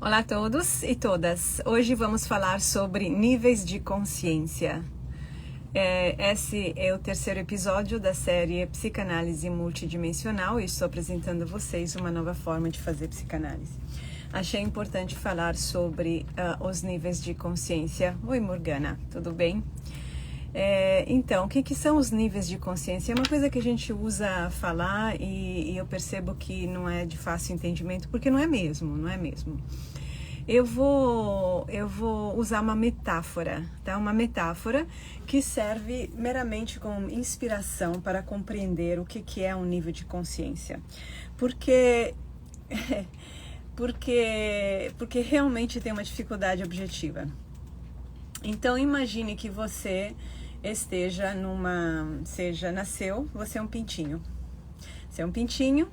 Olá a todos e todas. Hoje vamos falar sobre níveis de consciência. Esse é o terceiro episódio da série Psicanálise Multidimensional e estou apresentando a vocês uma nova forma de fazer psicanálise. Achei importante falar sobre os níveis de consciência. Oi, Morgana, tudo bem? Então, o que são os níveis de consciência? É uma coisa que a gente usa falar e eu percebo que não é de fácil entendimento, porque não é mesmo. Eu vou usar uma metáfora, tá? Uma metáfora que serve meramente como inspiração para compreender o que é um nível de consciência. Porque realmente tem uma dificuldade objetiva. Então, imagine que você nasceu, você é um pintinho. Você é um pintinho,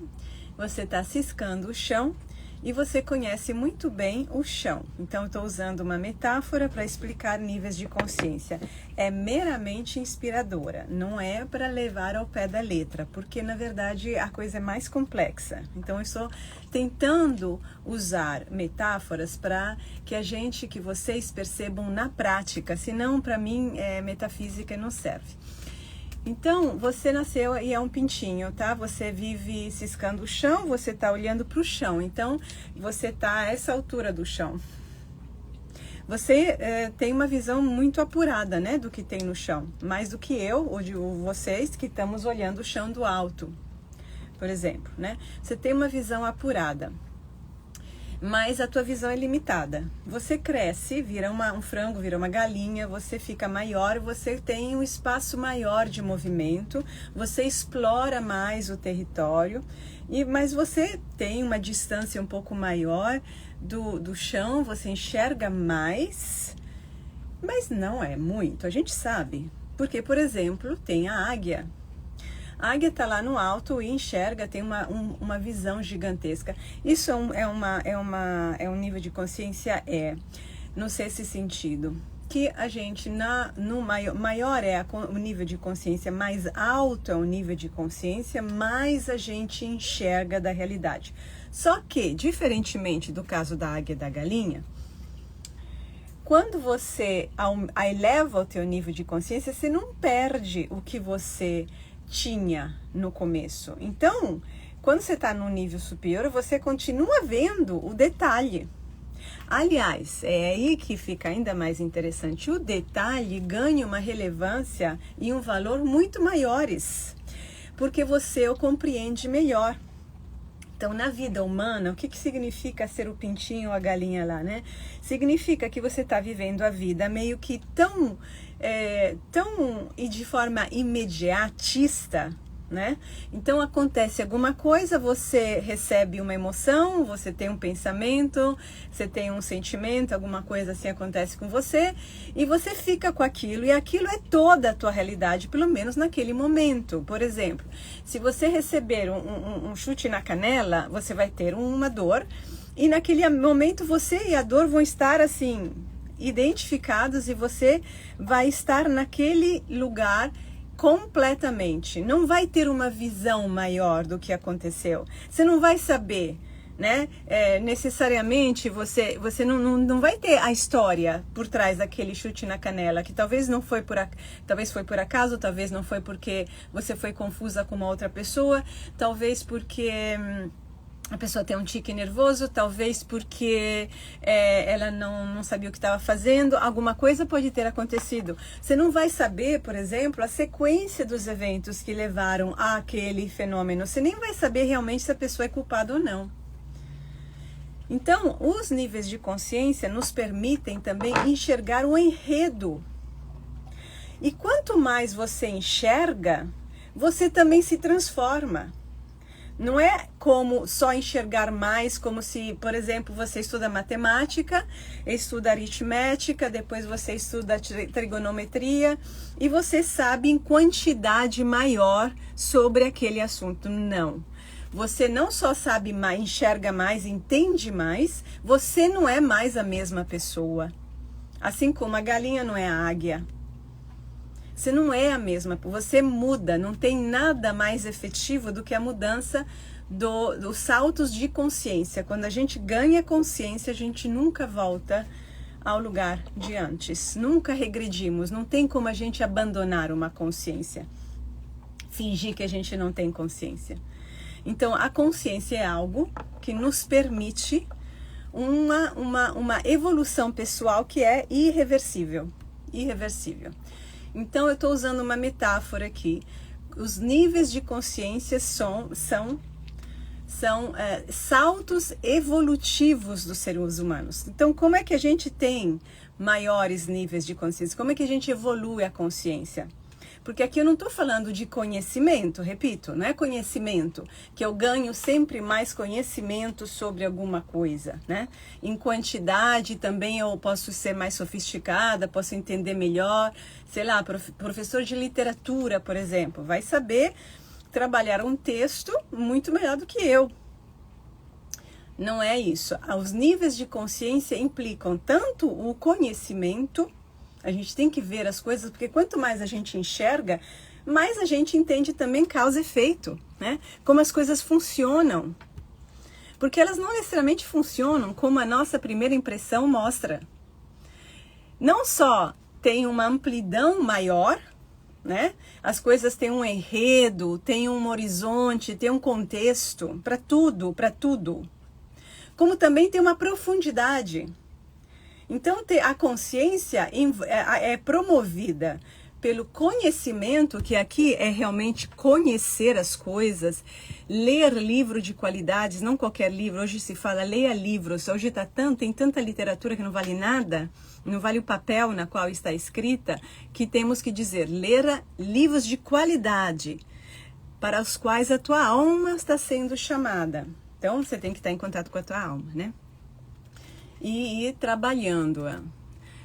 você está ciscando o chão e você conhece muito bem o chão. Então, eu estou usando uma metáfora para explicar níveis de consciência. É meramente inspiradora, não é para levar ao pé da letra, porque, na verdade, a coisa é mais complexa. Então, eu estou tentando usar metáforas para que vocês percebam na prática, senão, para mim, metafísica não serve. Então, você nasceu e é um pintinho, tá? Você vive ciscando o chão, você tá olhando para o chão. Então, você tá a essa altura do chão. Você tem uma visão muito apurada, né? Do que tem no chão. Mais do que eu, ou de vocês, que estamos olhando o chão do alto, por exemplo, né? Você tem uma visão apurada. Mas a tua visão é limitada. Você cresce, vira um frango, vira uma galinha, você fica maior, você tem um espaço maior de movimento, você explora mais o território, mas você tem uma distância um pouco maior do chão, você enxerga mais, mas não é muito, a gente sabe. Porque, por exemplo, tem a águia. A águia está lá no alto e enxerga, tem uma visão gigantesca. Isso é um nível de consciência? Não sei esse sentido. Que a gente, maior é o nível de consciência, mais alto é o nível de consciência, mais a gente enxerga da realidade. Só que, diferentemente do caso da águia e da galinha, quando você eleva o teu nível de consciência, você não perde o que você tinha no começo. Então, quando você está num nível superior, você continua vendo o detalhe. Aliás, é aí que fica ainda mais interessante. O detalhe ganha uma relevância e um valor muito maiores, porque você o compreende melhor. Então, na vida humana, o que significa ser o pintinho ou a galinha lá, né? Significa que você está vivendo a vida meio que tão e de forma imediatista, né? Então, acontece alguma coisa, você recebe uma emoção, você tem um pensamento, você tem um sentimento, alguma coisa assim acontece com você, e você fica com aquilo, e aquilo é toda a tua realidade, pelo menos naquele momento. Por exemplo, se você receber um chute na canela, você vai ter uma dor, e naquele momento você e a dor vão estar assim, identificados, e você vai estar naquele lugar completamente. Não vai ter uma visão maior do que aconteceu. Você não vai saber, né? Necessariamente você não vai ter a história por trás daquele chute na canela, que talvez talvez foi por acaso, talvez não foi porque você foi confusa com uma outra pessoa, talvez porque a pessoa tem um tique nervoso, talvez porque ela não sabia o que estava fazendo, alguma coisa pode ter acontecido. Você não vai saber, por exemplo, a sequência dos eventos que levaram àquele fenômeno. Você nem vai saber realmente se a pessoa é culpada ou não. Então, os níveis de consciência nos permitem também enxergar o enredo. E quanto mais você enxerga, você também se transforma. Não é como só enxergar mais, como se, por exemplo, você estuda matemática, estuda aritmética, depois você estuda trigonometria e você sabe em quantidade maior sobre aquele assunto. Não. Você não só sabe mais, enxerga mais, entende mais, você não é mais a mesma pessoa. Assim como a galinha não é a águia. Você não é a mesma, você muda, não tem nada mais efetivo do que a mudança dos saltos de consciência. Quando a gente ganha consciência, a gente nunca volta ao lugar de antes. Nunca regredimos. Não tem como a gente abandonar uma consciência. Fingir que a gente não tem consciência. Então, a consciência é algo que nos permite uma evolução pessoal que é irreversível. Irreversível. Então, eu estou usando uma metáfora aqui. Os níveis de consciência são saltos evolutivos dos seres humanos. Então, como é que a gente tem maiores níveis de consciência? Como é que a gente evolui a consciência? Porque aqui eu não estou falando de conhecimento, repito, não é conhecimento, que eu ganho sempre mais conhecimento sobre alguma coisa, né? Em quantidade também eu posso ser mais sofisticada, posso entender melhor, sei lá, professor de literatura, por exemplo, vai saber trabalhar um texto muito melhor do que eu. Não é isso. Os níveis de consciência implicam tanto o conhecimento. A gente tem que ver as coisas, porque quanto mais a gente enxerga, mais a gente entende também causa e efeito, né? Como as coisas funcionam. Porque elas não necessariamente funcionam como a nossa primeira impressão mostra. Não só tem uma amplidão maior, né? As coisas têm um enredo, têm um horizonte, têm um contexto, para tudo. Como também tem uma profundidade. Então, a consciência é promovida pelo conhecimento, que aqui é realmente conhecer as coisas, ler livro de qualidades, não qualquer livro. Hoje se fala, leia livros. Hoje tem tanta literatura que não vale nada, não vale o papel na qual está escrita, que temos que dizer, ler livros de qualidade, para os quais a tua alma está sendo chamada. Então, você tem que estar em contato com a tua alma, né? E ir trabalhando-a.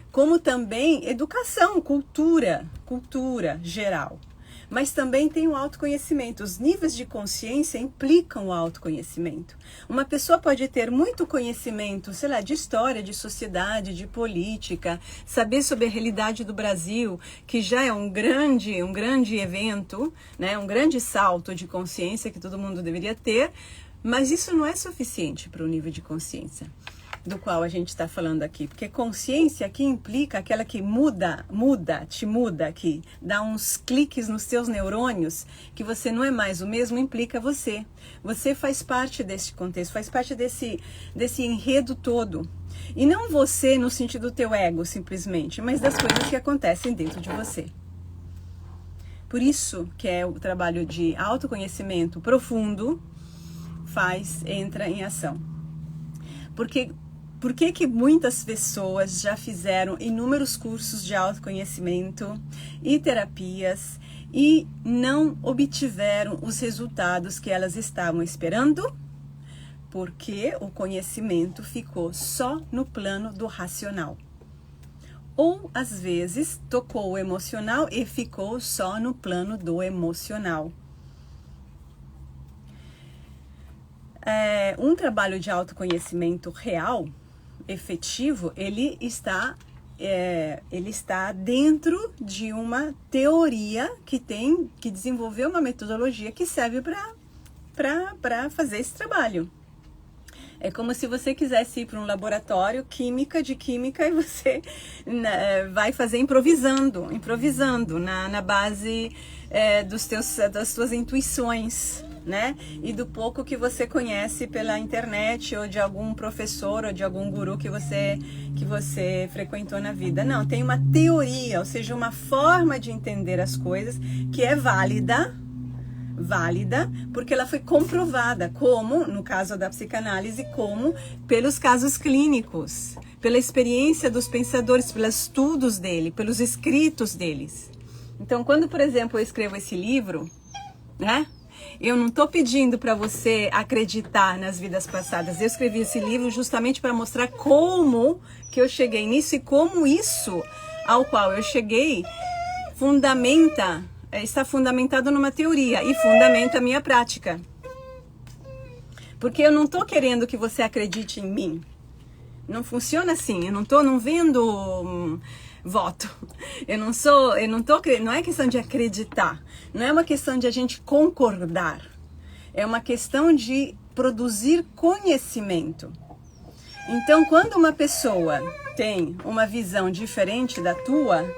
Como também educação, cultura geral. Mas também tem o autoconhecimento. Os níveis de consciência implicam o autoconhecimento. Uma pessoa pode ter muito conhecimento, sei lá, de história, de sociedade, de política, saber sobre a realidade do Brasil, que já é um grande evento, né? Um grande salto de consciência que todo mundo deveria ter, mas isso não é suficiente para o nível de consciência do qual a gente está falando aqui, porque consciência aqui implica aquela que te muda, que dá uns cliques nos seus neurônios, que você não é mais o mesmo, implica você. Você faz parte desse contexto, faz parte desse enredo todo. E não você no sentido do teu ego, simplesmente, mas das coisas que acontecem dentro de você. Por isso que é o trabalho de autoconhecimento profundo entra em ação. Por que muitas pessoas já fizeram inúmeros cursos de autoconhecimento e terapias e não obtiveram os resultados que elas estavam esperando? Porque o conhecimento ficou só no plano do racional. Ou, às vezes, tocou o emocional e ficou só no plano do emocional. Um trabalho de autoconhecimento real, efetivo, ele está dentro de uma teoria que desenvolveu uma metodologia que serve para fazer esse trabalho. É como se você quisesse ir para um laboratório de química, e você vai fazer improvisando na base das suas intuições, né? E do pouco que você conhece pela internet, ou de algum professor, ou de algum guru que você frequentou na vida. Não, tem uma teoria, ou seja, uma forma de entender as coisas que é válida, porque ela foi comprovada, como, no caso da psicanálise, como pelos casos clínicos, pela experiência dos pensadores, pelos estudos dele, pelos escritos deles. Então, quando, por exemplo, eu escrevo esse livro, né? Eu não estou pedindo para você acreditar nas vidas passadas. Eu escrevi esse livro justamente para mostrar como que eu cheguei nisso e como isso ao qual eu cheguei está fundamentado numa teoria e fundamenta a minha prática. Porque eu não estou querendo que você acredite em mim. Não funciona assim. Eu não vendo voto. Não é questão de acreditar. Não é uma questão de a gente concordar. É uma questão de produzir conhecimento. Então, quando uma pessoa tem uma visão diferente da tua,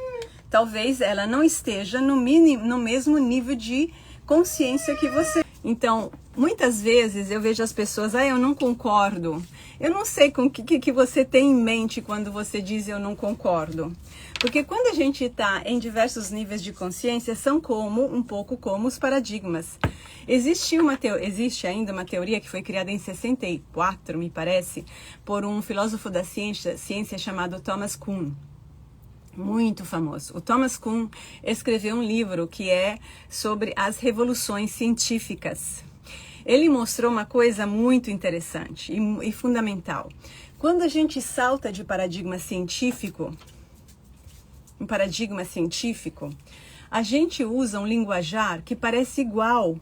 talvez ela não esteja no mesmo nível de consciência que você. Então, muitas vezes eu vejo as pessoas, eu não concordo. Eu não sei com o que você tem em mente quando você diz eu não concordo. Porque quando a gente está em diversos níveis de consciência, são um pouco como os paradigmas. Existe ainda uma teoria que foi criada em 64, me parece, por um filósofo da ciência chamado Thomas Kuhn. Muito famoso. O Thomas Kuhn escreveu um livro que é sobre as revoluções científicas. Ele mostrou uma coisa muito interessante e fundamental. Quando a gente salta de paradigma científico, a gente usa um linguajar que parece igual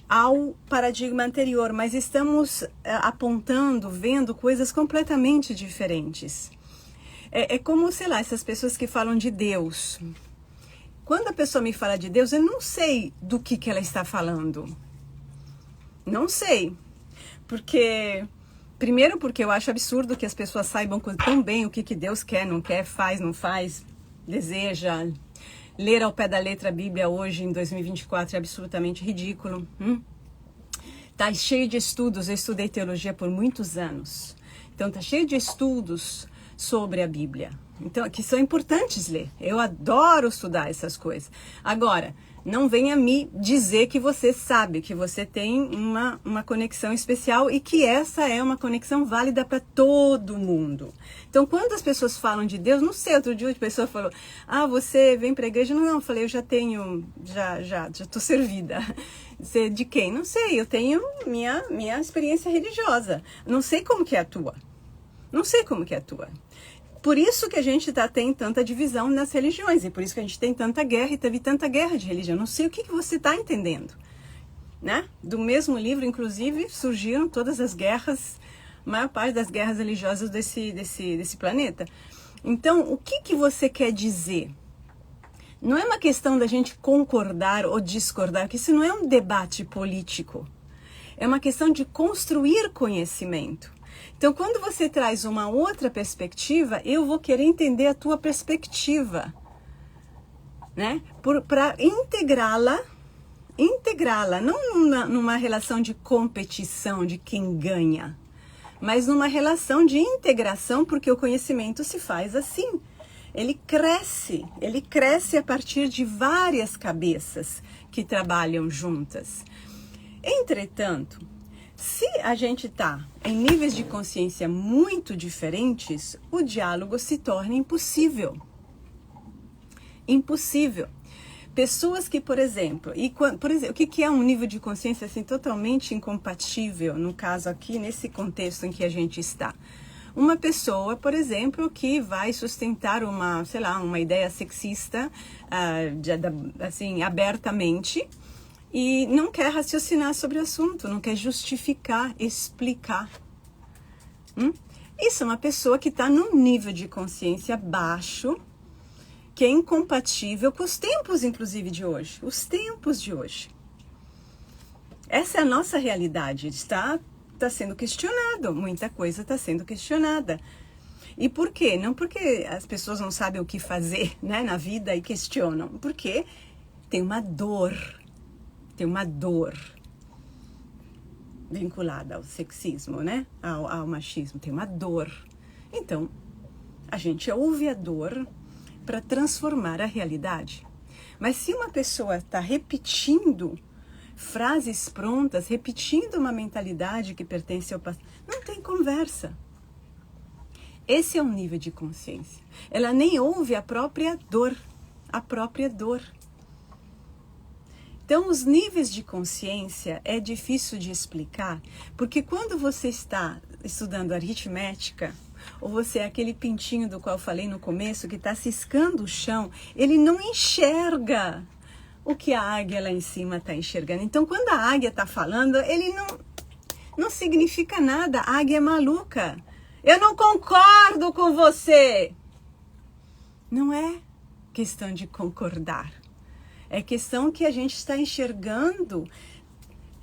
ao paradigma anterior, mas estamos apontando, vendo coisas completamente diferentes. É como, sei lá, essas pessoas que falam de Deus. Quando a pessoa me fala de Deus, eu não sei do que ela está falando. Não sei. Primeiro porque eu acho absurdo que as pessoas saibam tão bem o que Deus quer, não quer, faz, não faz, deseja. Ler ao pé da letra a Bíblia hoje, em 2024, é absolutamente ridículo. Tá cheio de estudos, eu estudei teologia por muitos anos. Então tá cheio de estudos sobre a Bíblia, então, que são importantes ler. Eu adoro estudar essas coisas. Agora, não venha me dizer que você sabe, que você tem uma conexão especial e que essa é uma conexão válida para todo mundo. Então, quando as pessoas falam de Deus, não sei, outro dia a pessoa falou, você vem para a igreja? Não, eu falei, eu já tenho, já estou servida. Você, de quem? Não sei, eu tenho minha experiência religiosa. Não sei como que é a tua. Não sei como que é a tua. Por isso que a gente tem tanta divisão nas religiões, e por isso que a gente tem tanta guerra, e teve tanta guerra de religião. Não sei o que você está entendendo, né? Do mesmo livro, inclusive, surgiram todas as guerras, a maior parte das guerras religiosas desse planeta. Então, o que você quer dizer? Não é uma questão da gente concordar ou discordar, porque isso não é um debate político. É uma questão de construir conhecimento. Então, quando você traz uma outra perspectiva, eu vou querer entender a tua perspectiva, né? Para integrá-la, não numa relação de competição de quem ganha, mas numa relação de integração, porque o conhecimento se faz assim. Ele cresce a partir de várias cabeças que trabalham juntas. Entretanto, se a gente está em níveis de consciência muito diferentes, o diálogo se torna impossível. Impossível. Pessoas que, por exemplo, o que é um nível de consciência assim, totalmente incompatível, no caso aqui, nesse contexto em que a gente está? Uma pessoa, por exemplo, que vai sustentar uma ideia sexista, assim, abertamente, e não quer raciocinar sobre o assunto, não quer justificar, explicar. Isso é uma pessoa que está num nível de consciência baixo, que é incompatível com os tempos, inclusive, de hoje. Os tempos de hoje. Essa é a nossa realidade. Está sendo questionado, muita coisa está sendo questionada. E por quê? Não porque as pessoas não sabem o que fazer, né, na vida e questionam. Porque tem uma dor vinculada ao sexismo, né? Ao machismo, tem uma dor. Então, a gente ouve a dor para transformar a realidade. Mas se uma pessoa está repetindo frases prontas, repetindo uma mentalidade que pertence ao passado, não tem conversa. Esse é um nível de consciência. Ela nem ouve a própria dor. Então, os níveis de consciência é difícil de explicar, porque quando você está estudando aritmética, ou você é aquele pintinho do qual eu falei no começo, que está ciscando o chão, ele não enxerga o que a águia lá em cima está enxergando. Então, quando a águia está falando, ele não significa nada. A águia é maluca. Eu não concordo com você. Não é questão de concordar. É questão que a gente está enxergando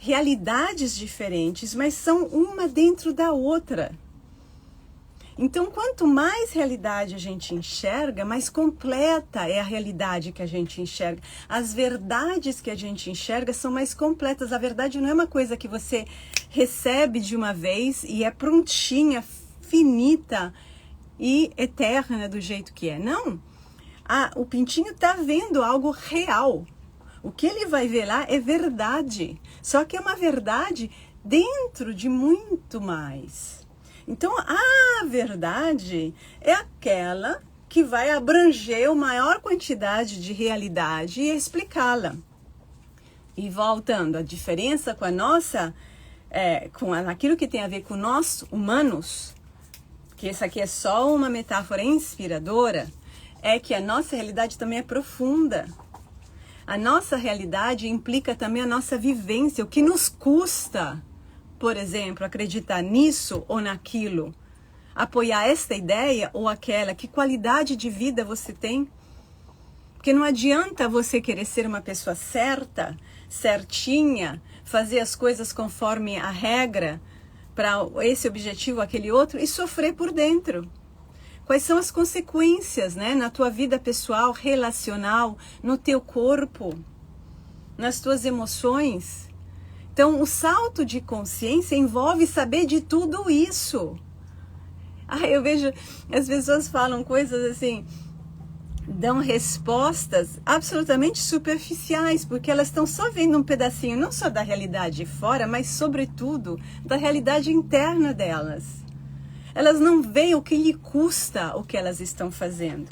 realidades diferentes, mas são uma dentro da outra. Então, quanto mais realidade a gente enxerga, mais completa é a realidade que a gente enxerga. As verdades que a gente enxerga são mais completas. A verdade não é uma coisa que você recebe de uma vez e é prontinha, finita e eterna do jeito que é. Não. O pintinho está vendo algo real. O que ele vai ver lá é verdade. Só que é uma verdade dentro de muito mais. Então, a verdade é aquela que vai abranger a maior quantidade de realidade e explicá-la. E voltando, a diferença com a nossa, aquilo que tem a ver com nós, humanos, que essa aqui é só uma metáfora inspiradora, é que a nossa realidade também é profunda. A nossa realidade implica também a nossa vivência, o que nos custa, por exemplo, acreditar nisso ou naquilo, apoiar esta ideia ou aquela, que qualidade de vida você tem. Porque não adianta você querer ser uma pessoa certa, certinha, fazer as coisas conforme a regra, para esse objetivo, aquele outro, e sofrer por dentro. Quais são as consequências, né, na tua vida pessoal, relacional, no teu corpo, nas tuas emoções? Então, o salto de consciência envolve saber de tudo isso. Eu vejo, as pessoas falam coisas assim, dão respostas absolutamente superficiais, porque elas estão só vendo um pedacinho, não só da realidade de fora, mas, sobretudo, da realidade interna delas. Elas não veem o que lhe custa o que elas estão fazendo.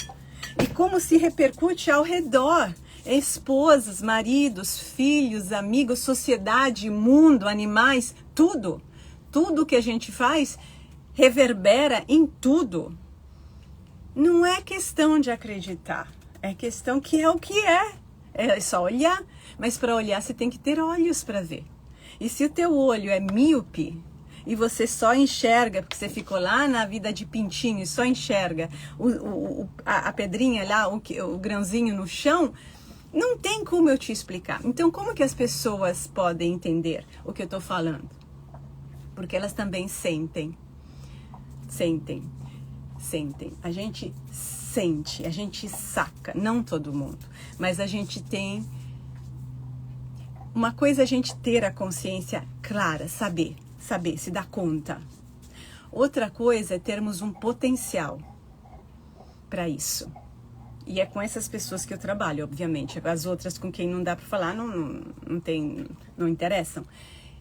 E como se repercute ao redor. Esposas, maridos, filhos, amigos, sociedade, mundo, animais, tudo. Tudo que a gente faz reverbera em tudo. Não é questão de acreditar, é questão que é o que é. É só olhar, mas para olhar você tem que ter olhos para ver. E se o teu olho é míope e você só enxerga, porque você ficou lá na vida de pintinho e só enxerga a pedrinha lá, o grãozinho no chão, não tem como eu te explicar. Então, como que as pessoas podem entender o que eu estou falando? Porque elas também sentem. Sentem. A gente sente, a gente saca. Não todo mundo. Mas a gente tem... Uma coisa é a gente ter a consciência clara, saber, se dar conta. Outra coisa é termos um potencial para isso. E é com essas pessoas que eu trabalho, obviamente. As outras com quem não dá para falar não interessam.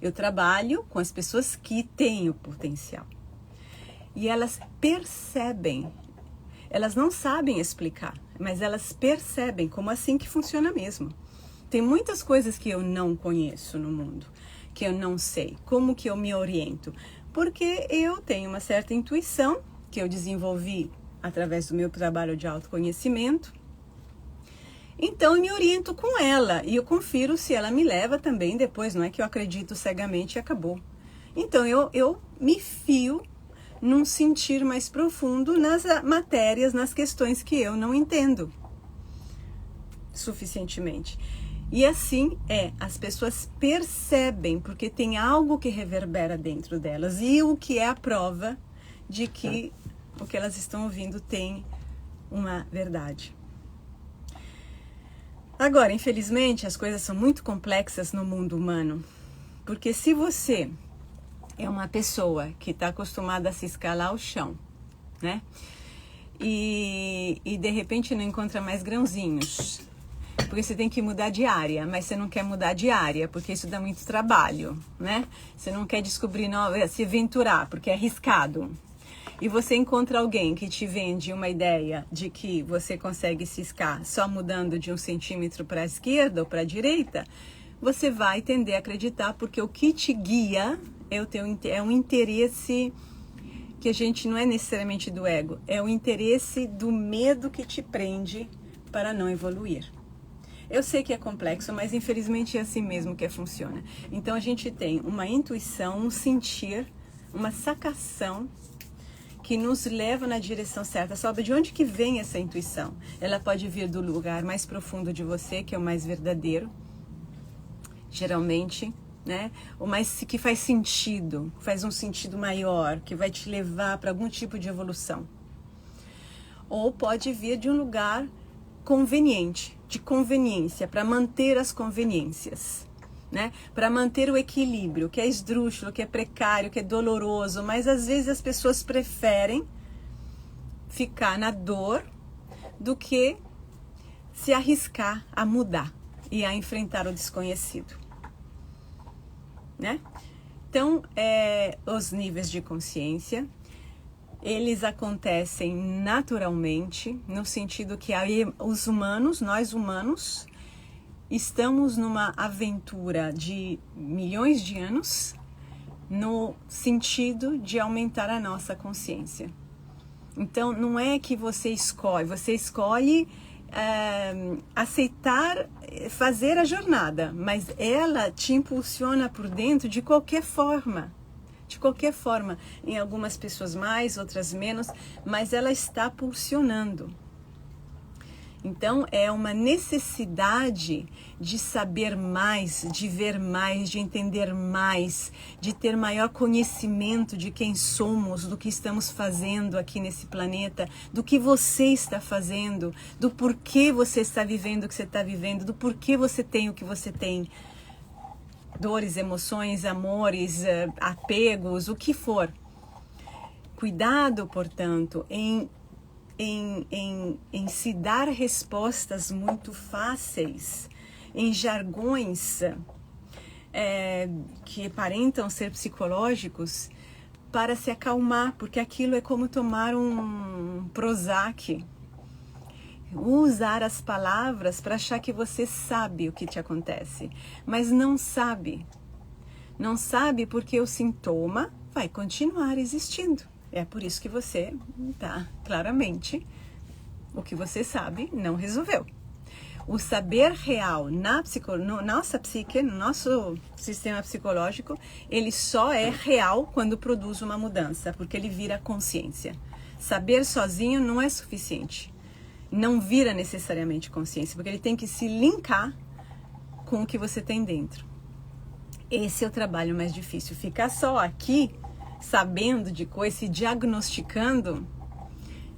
Eu trabalho com as pessoas que têm o potencial. E elas percebem. Elas não sabem explicar, mas elas percebem como assim que funciona mesmo. Tem muitas coisas que eu não conheço no mundo, que eu não sei. Como que eu me oriento? Porque eu tenho uma certa intuição que eu desenvolvi através do meu trabalho de autoconhecimento. Então, eu me oriento com ela e eu confiro se ela me leva também depois. Não é que eu acredito cegamente e acabou. Então, eu me fio num sentir mais profundo nas matérias, nas questões que eu não entendo suficientemente. E assim as pessoas percebem, porque tem algo que reverbera dentro delas. E o que é a prova de que o que elas estão ouvindo tem uma verdade. Agora, infelizmente, as coisas são muito complexas no mundo humano. Porque se você é uma pessoa que está acostumada a se escalar ao chão, né? E de repente não encontra mais grãozinhos. Porque você tem que mudar de área, mas você não quer mudar de área, porque isso dá muito trabalho, né? Você não quer descobrir, se aventurar, porque é arriscado. E você encontra alguém que te vende uma ideia de que você consegue ciscar só mudando de 1 centímetro para a esquerda ou para a direita, você vai tender a acreditar, porque o que te guia é um interesse que a gente não é necessariamente do ego, é o interesse do medo que te prende para não evoluir. Eu sei que é complexo, mas infelizmente é assim mesmo que funciona. Então a gente tem uma intuição, um sentir, uma sacação que nos leva na direção certa. Sabe de onde que vem essa intuição? Ela pode vir do lugar mais profundo de você, que é o mais verdadeiro, geralmente, né? Ou mais que faz sentido, faz um sentido maior, que vai te levar para algum tipo de evolução. Ou pode vir de um lugar conveniente, de conveniência, para manter as conveniências, né? Para manter o equilíbrio, que é esdrúxulo, que é precário, que é doloroso, mas às vezes as pessoas preferem ficar na dor do que se arriscar a mudar e a enfrentar o desconhecido, né? Então, os níveis de consciência, eles acontecem naturalmente, no sentido que os humanos, nós humanos, estamos numa aventura de milhões de anos, no sentido de aumentar a nossa consciência. Então, não é que você escolhe aceitar fazer a jornada, mas ela te impulsiona por dentro de qualquer forma. De qualquer forma, em algumas pessoas mais, outras menos, mas ela está pulsionando. Então, é uma necessidade de saber mais, de ver mais, de entender mais, de ter maior conhecimento de quem somos, do que estamos fazendo aqui nesse planeta, do que você está fazendo, do porquê você está vivendo o que você está vivendo, do porquê você tem o que você tem. Dores, emoções, amores, apegos, o que for. Cuidado, portanto, em se dar respostas muito fáceis, em jargões que aparentam ser psicológicos, para se acalmar, porque aquilo é como tomar um Prozac. Usar as palavras para achar que você sabe o que te acontece, mas não sabe. Não sabe porque o sintoma vai continuar existindo. É por isso que você tá claramente o que você sabe não resolveu. O saber real na nossa psique, no nosso sistema psicológico, ele só é real quando produz uma mudança, porque ele vira consciência. Saber sozinho não é suficiente. Não vira necessariamente consciência, porque ele tem que se linkar com o que você tem dentro. Esse é o trabalho mais difícil. Ficar só aqui, sabendo de coisa, se diagnosticando,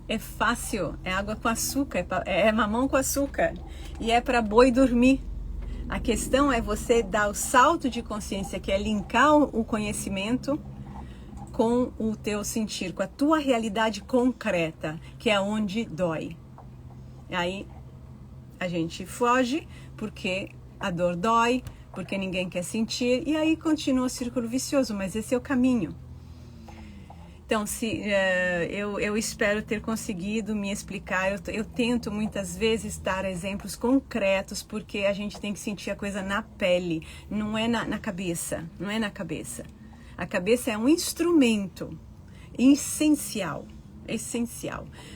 é fácil, é água com açúcar, é mamão com açúcar. E é para boi dormir. A questão é você dar o salto de consciência, que é linkar o conhecimento com o teu sentir, com a tua realidade concreta, que é onde dói. Aí a gente foge porque a dor dói, porque ninguém quer sentir, e aí continua o círculo vicioso, mas esse é o caminho. Então, eu espero ter conseguido me explicar. Eu tento muitas vezes dar exemplos concretos, porque a gente tem que sentir a coisa na pele, não é na cabeça, não é na cabeça. A cabeça é um instrumento essencial,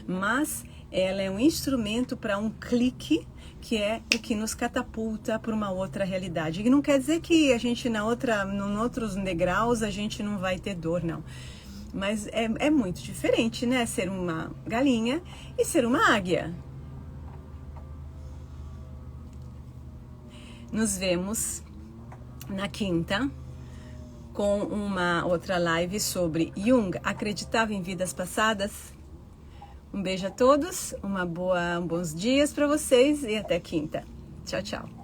mas ela é um instrumento para um clique, que é o que nos catapulta para uma outra realidade. E não quer dizer que a gente em outros degraus a gente não vai ter dor, não. Mas é muito diferente, né? Ser uma galinha e ser uma águia. Nos vemos na quinta com uma outra live sobre Jung. Acreditava em vidas passadas? Um beijo a todos, bons dias para vocês e até quinta. Tchau, tchau.